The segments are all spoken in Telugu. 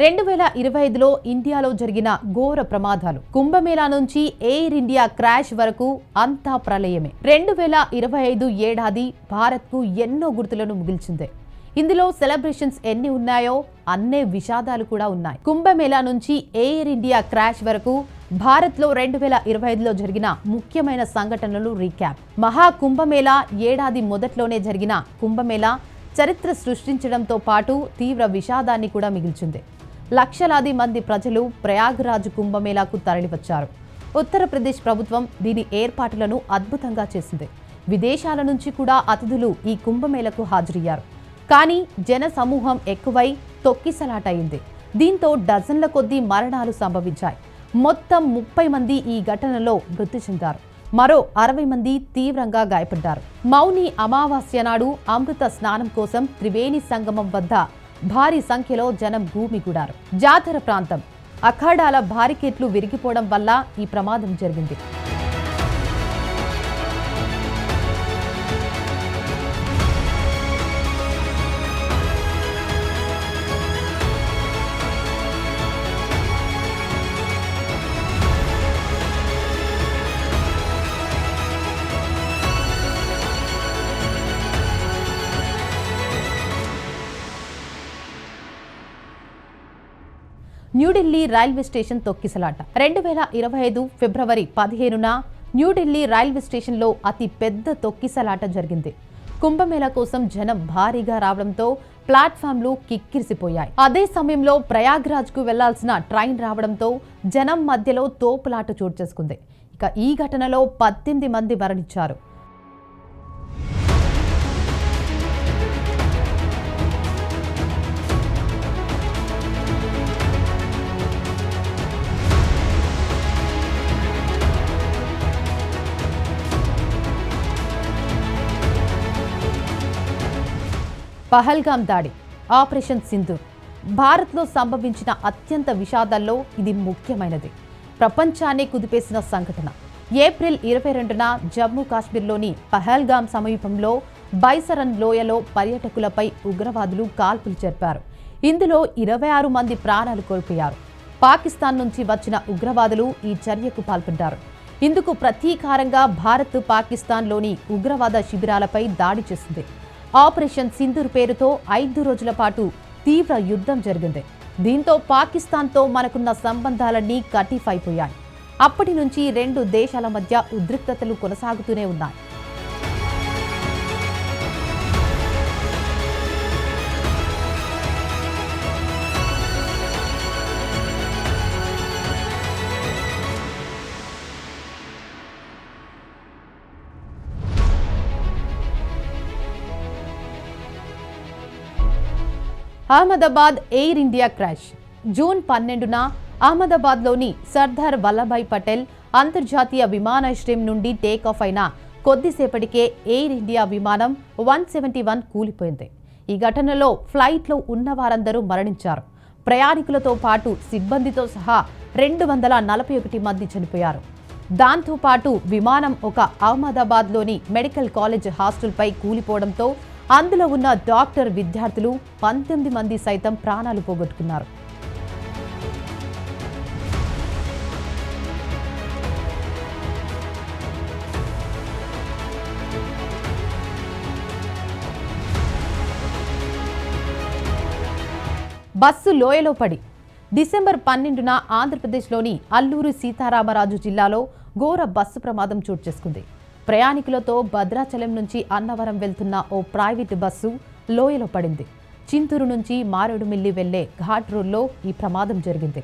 2025లో ఇండియాలో జరిగిన ఘోర ప్రమాదాలు, కుంభమేళా నుంచి ఎయిర్ ఇండియా క్రాష్ వరకు అంతా ప్రళయమే. 2025 ఏడాది భారత్కు ఎన్నో గుర్తులను మిగిల్చింది. ఇందులో సెలబ్రేషన్స్ ఎన్ని ఉన్నాయో అన్నే విషాదాలు కూడా ఉన్నాయి. కుంభమేళా నుంచి ఎయిర్ ఇండియా క్రాష్ వరకు భారత్లో 2025లో జరిగిన ముఖ్యమైన సంఘటనలు రీక్యాప్. మహా కుంభమేళా ఏడాది మొదట్లోనే జరిగిన కుంభమేళా చరిత్ర సృష్టించడంతో పాటు తీవ్ర విషాదాన్ని కూడా మిగిల్చింది. లక్షలాది మంది ప్రజలు ప్రయాగ్రాజ్ కుంభమేళాకు తరలివచ్చారు. ఉత్తరప్రదేశ్ ప్రభుత్వం దీని ఏర్పాట్లను అద్భుతంగా చేసింది. విదేశాల నుంచి కూడా అతిథులు ఈ కుంభమేళాకు హాజరయ్యారు. కానీ జన సమూహం ఎక్కువై తొక్కిసలాటయింది. దీంతో డజన్ల కొద్దీ మరణాలు సంభవించాయి. మొత్తం 30 మంది ఈ ఘటనలో మృతి చెందారు. మరో 60 మంది తీవ్రంగా గాయపడ్డారు. మౌని అమావాస్య నాడు అమృత స్నానం కోసం త్రివేణి సంగమం వద్ద భారీ సంఖ్యలో జనం భూమిగూడారు. జాతర ప్రాంతం అఖాడాల బారికేట్లు విరిగిపోవడం వల్ల ఈ ప్రమాదం జరిగింది. న్యూఢిల్లీ రైల్వే స్టేషన్ తొక్కిసలాట. 2025 ఫిబ్రవరి 15న న్యూఢిల్లీ రైల్వే స్టేషన్లో అతి పెద్ద తొక్కిసలాట జరిగింది. కుంభమేళా కోసం జనం భారీగా రావడంతో ప్లాట్ఫామ్లు కిక్కిరిసిపోయాయి. అదే సమయంలో ప్రయాగ్రాజ్కు వెళ్లాల్సిన ట్రైన్ రావడంతో జనం మధ్యలో తోపులాట చోటు చేసుకుంది. ఇక ఈ ఘటనలో 18 మంది మరణించారు. పహల్గాం దాడి, ఆపరేషన్ సింధూర్ భారత్లో సంభవించిన అత్యంత విషాదాల్లో ఇది ముఖ్యమైనది. ప్రపంచాన్ని కుదిపేసిన సంఘటన. ఏప్రిల్ 22న జమ్మూ కాశ్మీర్లోని పహల్గాం సమీపంలో బైసరన్ లోయలో పర్యాటకులపై ఉగ్రవాదులు కాల్పులు జరిపారు. ఇందులో 26 మంది ప్రాణాలు కోల్పోయారు. పాకిస్తాన్ నుంచి వచ్చిన ఉగ్రవాదులు ఈ చర్యకు పాల్పడ్డారు. ఇందుకు ప్రతీకారంగా భారత్ పాకిస్తాన్లోని ఉగ్రవాద శిబిరాలపై దాడి చేసింది. ఆపరేషన్ సింధూర్ పేరుతో 5 రోజుల పాటు తీవ్ర యుద్ధం జరిగింది. దీంతో పాకిస్తాన్తో మనకున్న సంబంధాలన్నీ కటిఫ్ అయిపోయాయి. అప్పటి నుంచి 2 దేశాల మధ్య ఉద్రిక్తతలు కొనసాగుతూనే ఉన్నాయి. Ahmedabad Air India crash. June 12న అహ్మదాబాద్లోని సర్దార్ వల్లభాయ్ పటేల్ అంతర్జాతీయ విమానాశ్రయం నుండి టేకాఫ్ అయిన కొద్దిసేపటికే ఎయిర్ ఇండియా విమానం 171 కూలిపోయింది. ఈ ఘటనలో ఫ్లైట్లో ఉన్న వారందరూ మరణించారు. ప్రయాణికులతో పాటు సిబ్బందితో సహా 241 మంది చనిపోయారు. దాంతోపాటు విమానం ఒక అహ్మదాబాద్లోని మెడికల్ కాలేజ్ హాస్టల్పై కూలిపోవడంతో అందులో ఉన్న డాక్టర్, విద్యార్థులు 19 మంది సైతం ప్రాణాలు పోగొట్టుకున్నారు. బస్సు లోయలో పడి. డిసెంబర్ 12న ఆంధ్రప్రదేశ్లోని అల్లూరి సీతారామరాజు జిల్లాలో ఘోర బస్సు ప్రమాదం చోటు చేసుకుంది. ప్రయాణికులతో భద్రాచలం నుంచి అన్నవరం వెళ్తున్న ఓ ప్రైవేటు బస్సు లోయలో పడింది. చింతూరు నుంచి మారేడుమిల్లి వెళ్లే ఘాట్ రోడ్లో ఈ ప్రమాదం జరిగింది.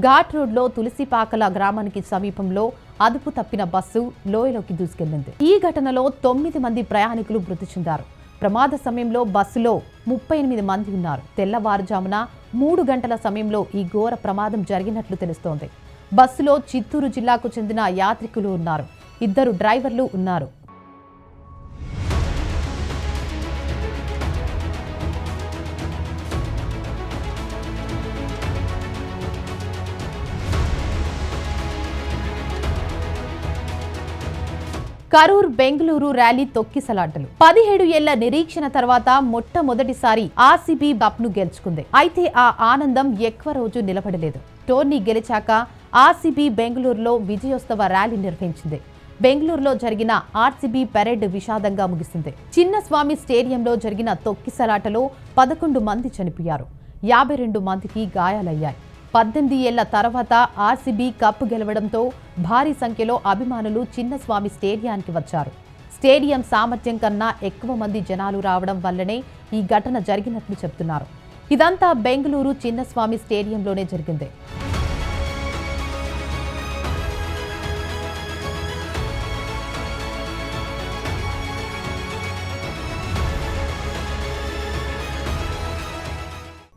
ఘాట్ రోడ్లో తులసిపాకల గ్రామానికి సమీపంలో అదుపు తప్పిన బస్సు లోయలోకి దూసుకెళ్లింది. ఈ ఘటనలో 9 మంది ప్రయాణికులు మృతి చెందారు. ప్రమాద సమయంలో బస్సులో 38 మంది ఉన్నారు. తెల్లవారుజామున 3 గంటల సమయంలో ఈ ఘోర ప్రమాదం జరిగినట్లు తెలుస్తోంది. బస్సులో చిత్తూరు జిల్లాకు చెందిన యాత్రికులు ఉన్నారు. 2 డ్రైవర్లు ఉన్నారు. కరూర్ బెంగళూరు ర్యాలీ తొక్కిసలాటలు 17 ఏళ్ల నిరీక్షణ తర్వాత మొట్టమొదటిసారి ఆర్సీబీ కప్ను గెలుచుకుంది. అయితే ఆ ఆనందం ఎక్కువ రోజు నిలబడలేదు. టోర్నీ గెలిచాక ఆర్సీబీ బెంగళూరులో విజయోత్సవ ర్యాలీ నిర్వహించింది. బెంగళూరులో జరిగిన ఆర్సీబీ పెరేడ్ విషాదంగా ముగిసింది. చిన్నస్వామి స్టేడియంలో జరిగిన తొక్కిసలాటలో 11 మంది చనిపోయారు. 52 మందికి గాయాలయ్యాయి. 18 ఏళ్ల తర్వాత ఆర్సీబీ కప్ గెలవడంతో భారీ సంఖ్యలో అభిమానులు చిన్నస్వామి స్టేడియానికి వచ్చారు. స్టేడియం సామర్థ్యం కన్నా ఎక్కువ మంది జనాలు రావడం వల్లనే ఈ ఘటన జరిగినట్లు చెబుతున్నారు. ఇదంతా బెంగళూరు చిన్నస్వామి స్టేడియంలోనే జరిగింది.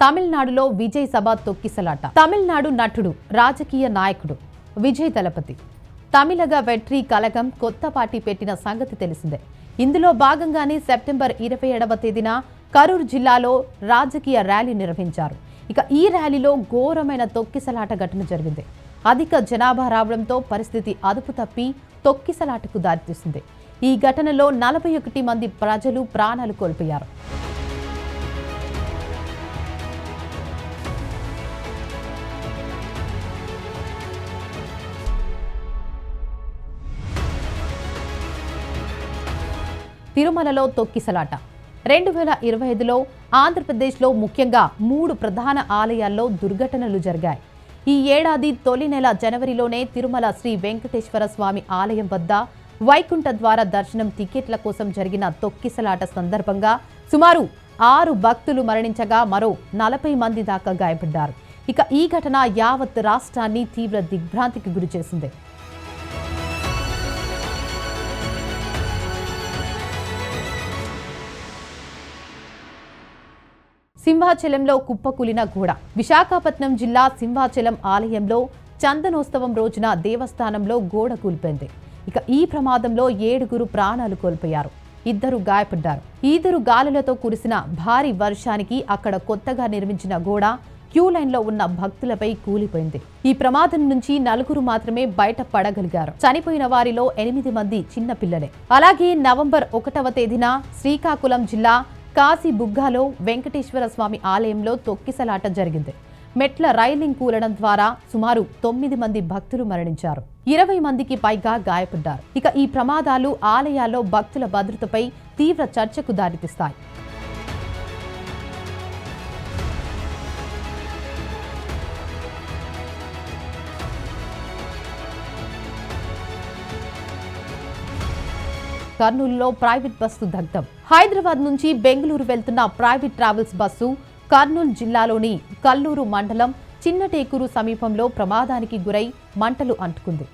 తమిళనాడులో విజయ్ సభ తొక్కిసలాట. తమిళనాడు నటుడు, రాజకీయ నాయకుడు విజయ్ దళపతి తమిళగ వెట్రి కలగం కొత్త పార్టీ పెట్టిన సంగతి తెలిసిందే. ఇందులో భాగంగానే సెప్టెంబర్ 27వ తేదీన కరూర్ జిల్లాలో రాజకీయ ర్యాలీ నిర్వహించారు. ఇక ఈ ర్యాలీలో ఘోరమైన తొక్కిసలాట ఘటన జరిగింది. అధిక జనాభా రావడంతో పరిస్థితి అదుపు తప్పి తొక్కిసలాటకు దారితీసింది. ఈ ఘటనలో 41 మంది ప్రజలు ప్రాణాలు కోల్పోయారు. తిరుమలలో తొక్కిసలాట 2025లో ఆంధ్రప్రదేశ్లో ముఖ్యంగా 3 ప్రధాన ఆలయాల్లో దుర్ఘటనలు జరిగాయి. ఈ ఏడాది తొలి నెల జనవరిలోనే తిరుమల శ్రీ వెంకటేశ్వర స్వామి ఆలయం వద్ద వైకుంఠ ద్వార దర్శనం టికెట్ల కోసం జరిగిన తొక్కిసలాట సందర్భంగా సుమారు 6 భక్తులు మరణించగా మరో 40 మంది దాకా గాయపడ్డారు. ఇక ఈ ఘటన యావత్ రాష్ట్రాన్ని తీవ్ర దిగ్భ్రాంతికి గురిచేసింది. సింహాచలంలో కుప్పకూలిన గోడ. విశాఖపట్నం జిల్లా సింహాచలం ఆలయంలో చందనోత్సవం రోజున దేవస్థానంలో గోడ కూలిపోయింది. ఇక ఈ ప్రమాదంలో 7గురు ప్రాణాలు కోల్పోయారు. 2 గాయపడ్డారు. ఈదురు గాలులతో కురిసిన భారీ వర్షానికి అక్కడ కొత్తగా నిర్మించిన గోడ క్యూ లైన్లో ఉన్న భక్తులపై కూలిపోయింది. ఈ ప్రమాదం నుంచి 4 మాత్రమే బయట పడగలిగారు. చనిపోయిన వారిలో 8 మంది చిన్న పిల్లలే. అలాగే నవంబర్ 1వ తేదీన శ్రీకాకుళం జిల్లా కాశీబుగ్గాలో వెంకటేశ్వర స్వామి ఆలయంలో తొక్కిసలాట జరిగింది. మెట్ల రైలింగ్ కూలడం ద్వారా సుమారు 9 మంది భక్తులు మరణించారు. 20 మందికి పైగా గాయపడ్డారు. ఇక ఈ ప్రమాదాలు ఆలయాల్లో భక్తుల భద్రతపై తీవ్ర చర్చకు దారితీస్తాయి. కర్నూలులో ప్రైవేట్ బస్సు దగ్ధం. హైదరాబాద్ నుంచి బెంగళూరు వెళ్తున్న ప్రైవేట్ ట్రావెల్స్ బస్సు కర్నూలు జిల్లాలోని కల్లూరు మండలం చిన్నటేకూరు సమీపంలో ప్రమాదానికి గురై మంటలు అంటుకుంది.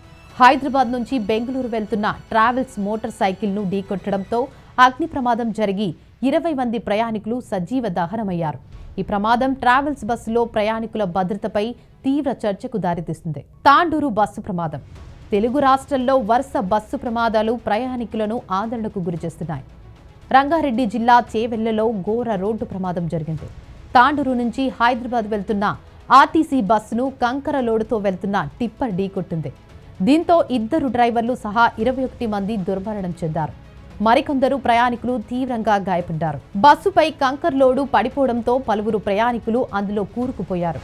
హైదరాబాద్ నుంచి బెంగళూరు వెళ్తున్న ట్రావెల్స్ మోటార్ సైకిల్ను ఢీకొట్టడంతో అగ్ని ప్రమాదం జరిగి 20 మంది ప్రయాణికులు సజీవ దహనమయ్యారు. ఈ ప్రమాదం ట్రావెల్స్ బస్సులో ప్రయాణికుల భద్రతపై తీవ్ర చర్చకు దారితీస్తుంది. తాండూరు బస్సు ప్రమాదం. తెలుగు రాష్ట్రాల్లో వరుస బస్సు ప్రమాదాలు ప్రయాణికులను ఆందోళనకు గురిచేస్తున్నాయి. రంగారెడ్డి జిల్లా చేవెళ్లలో ఘోర రోడ్డు ప్రమాదం జరిగింది. తాండూరు నుంచి హైదరాబాద్ వెళ్తున్న ఆర్టీసీ బస్సును కంకర లోడుతో వెళ్తున్న టిప్పర్ ఢీకొట్టింది. దీంతో 2 డ్రైవర్లు సహా 21 మంది దుర్మరణం చెందారు. మరికొందరు ప్రయాణికులు తీవ్రంగా గాయపడ్డారు. బస్సుపై కంకర్ లోడు పడిపోవడంతో పలువురు ప్రయాణికులు అందులో కూరుకుపోయారు.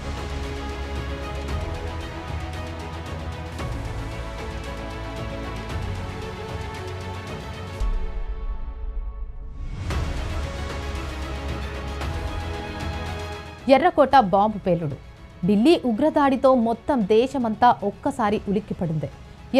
ఎర్రకోట బాంబు పేలుడు. ఢిల్లీ ఉగ్రదాడితో మొత్తం దేశమంతా ఒక్కసారి ఉలిక్కిపడింది.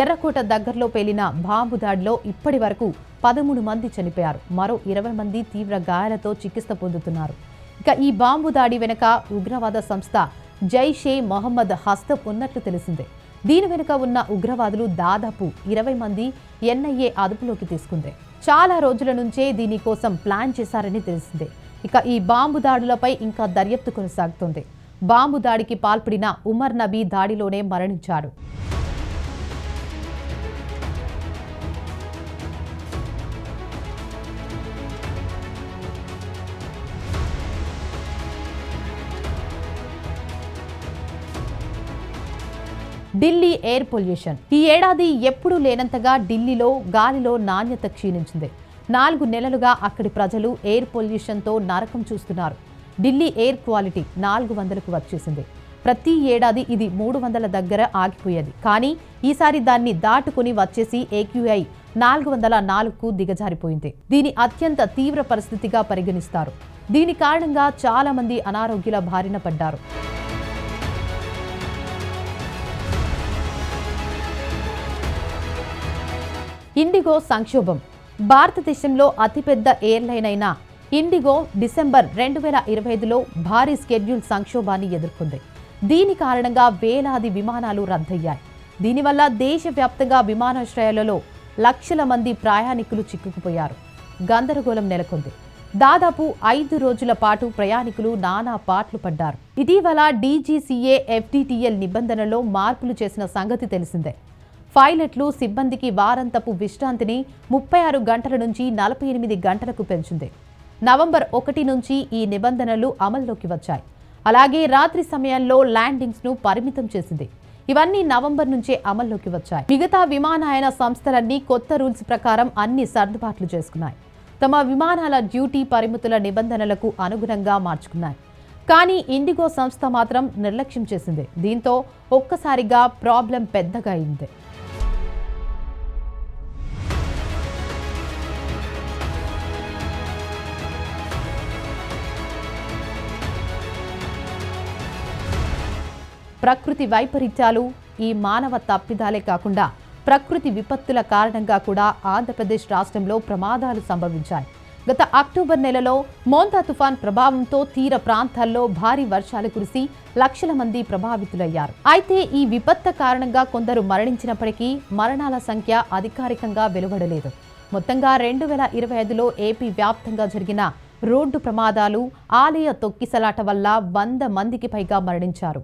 ఎర్రకోట దగ్గరలో పేలిన బాంబు దాడిలో ఇప్పటి వరకు 13 మంది చనిపోయారు. మరో 20 మంది తీవ్ర గాయాలతో చికిత్స పొందుతున్నారు. ఇక ఈ బాంబు దాడి వెనుక ఉగ్రవాద సంస్థ జైషే మొహమ్మద్ హస్తం ఉన్నట్లు తెలిసిందే. దీని వెనుక ఉన్న ఉగ్రవాదులు దాదాపు 20 మంది ఎన్ఐఏ అదుపులోకి తీసుకుంది. చాలా రోజుల నుంచే దీనికోసం ప్లాన్ చేశారని తెలిసిందే. ఇక ఈ బాంబు దాడులపై ఇంకా దర్యాప్తు కొనసాగుతోంది. బాంబు దాడికి పాల్పడిన ఉమర్ నబీ దాడిలోనే మరణించాడు. Delhi air pollution. ఈ ఏడాది ఎప్పుడూ లేనంతగా ఢిల్లీలో గాలిలో నాణ్యత క్షీణించింది. 4 నెలలుగా అక్కడి ప్రజలు ఎయిర్ పొల్యూషన్తో నరకం చూస్తున్నారు. ఢిల్లీ ఎయిర్ క్వాలిటీ 400కు వచ్చేసింది. ప్రతి ఏడాది ఇది 300 దగ్గర ఆగిపోయేది. కానీ ఈసారి దాన్ని దాటుకుని వచ్చేసి AQI 404కు దిగజారిపోయింది. దీని అత్యంత తీవ్ర పరిస్థితిగా పరిగణిస్తారు. దీని కారణంగా చాలా మంది అనారోగ్యాల బారిన పడ్డారు. ఇండిగో సంక్షోభం. భారతదేశంలో అతిపెద్ద ఎయిర్లైన్ అయిన ఇండిగో డిసెంబర్ 2025లో భారీ స్కెడ్యూల్ సంక్షోభాన్ని ఎదుర్కొంది. దీని కారణంగా వేలాది విమానాలు రద్దయ్యాయి. దీనివల్ల దేశవ్యాప్తంగా విమానాశ్రయాలలో లక్షల మంది ప్రయాణికులు చిక్కుకుపోయారు. గందరగోళం నెలకొంది. దాదాపు 5 రోజుల పాటు ప్రయాణికులు నానా పాట్లు పడ్డారు. ఇటీవల DGCA FDTL నిబంధనలో మార్పులు చేసిన సంగతి తెలిసిందే. పైలట్లు సిబ్బందికి వారాంతపు విశ్రాంతిని 36 గంటల నుంచి 48 గంటలకు పెంచింది. నవంబర్ 1 నుంచి ఈ నిబంధనలు అమల్లోకి వచ్చాయి. అలాగే రాత్రి సమయంలో ల్యాండింగ్స్ను పరిమితం చేసింది. ఇవన్నీ నవంబర్ నుంచే అమల్లోకి వచ్చాయి. మిగతా విమానయాన సంస్థలన్నీ కొత్త రూల్స్ ప్రకారం అన్ని సర్దుబాట్లు చేసుకున్నాయి. తమ విమానాల డ్యూటీ పరిమితుల నిబంధనలకు అనుగుణంగా మార్చుకున్నాయి. కానీ ఇండిగో సంస్థ మాత్రం నిర్లక్ష్యం చేసింది. దీంతో ఒక్కసారిగా ప్రాబ్లం పెద్దగా అయింది. ప్రకృతి వైపరీత్యాలు, ఈ మానవ తప్పిదాలే కాకుండా ప్రకృతి విపత్తుల కారణంగా కూడా ఆంధ్రప్రదేశ్ రాష్ట్రంలో ప్రమాదాలు సంభవించాయి. గత అక్టోబర్ నెలలో మోంతా తుఫాన్ ప్రభావంతో తీర ప్రాంతాల్లో భారీ వర్షాలు కురిసి లక్షల మంది ప్రభావితులయ్యారు. అయితే ఈ విపత్తు కారణంగా కొందరు మరణించినప్పటికీ మరణాల సంఖ్య అధికారికంగా వెలువడలేదు. మొత్తంగా 2025లో ఏపీ వ్యాప్తంగా జరిగిన రోడ్డు ప్రమాదాలు, ఆలయ తొక్కిసలాట వల్ల 100 మందికి పైగా మరణించారు.